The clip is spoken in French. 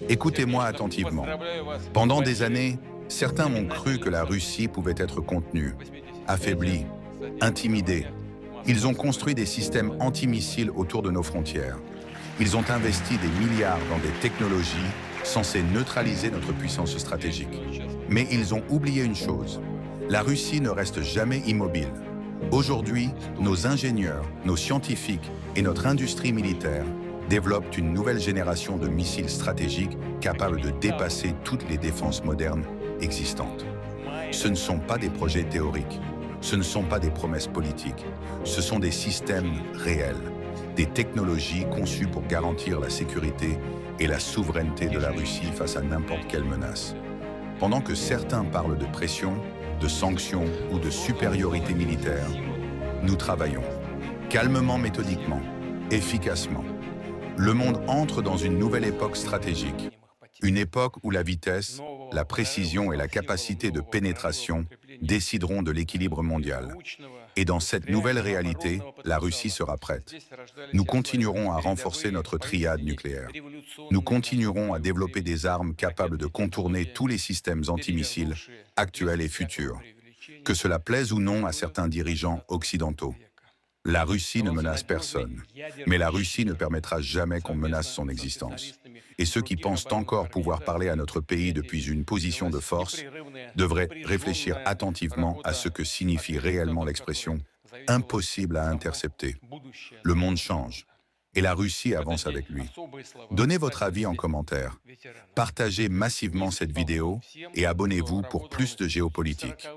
Écoutez-moi attentivement. Pendant des années, certains ont cru que la Russie pouvait être contenue, affaiblie, intimidée. Ils ont construit des systèmes antimissiles autour de nos frontières. Ils ont investi des milliards dans des technologies censées neutraliser notre puissance stratégique. Mais ils ont oublié une chose. La Russie ne reste jamais immobile. Aujourd'hui, nos ingénieurs, nos scientifiques et notre industrie militaire développent une nouvelle génération de missiles stratégiques capables de dépasser toutes les défenses modernes existantes. Ce ne sont pas des projets théoriques, ce ne sont pas des promesses politiques, ce sont des systèmes réels, des technologies conçues pour garantir la sécurité et la souveraineté de la Russie face à n'importe quelle menace. Pendant que certains parlent de pression, de sanctions ou de supériorité militaire, nous travaillons, calmement, méthodiquement, efficacement. Le monde entre dans une nouvelle époque stratégique, une époque où la vitesse, la précision et la capacité de pénétration décideront de l'équilibre mondial. Et dans cette nouvelle réalité, la Russie sera prête. Nous continuerons à renforcer notre triade nucléaire. Nous continuerons à développer des armes capables de contourner tous les systèmes antimissiles, actuels et futurs, que cela plaise ou non à certains dirigeants occidentaux. La Russie ne menace personne, mais la Russie ne permettra jamais qu'on menace son existence. Et ceux qui pensent encore pouvoir parler à notre pays depuis une position de force devraient réfléchir attentivement à ce que signifie réellement l'expression « impossible à intercepter ». Le monde change, et la Russie avance avec lui. Donnez votre avis en commentaire, partagez massivement cette vidéo et abonnez-vous pour plus de géopolitique.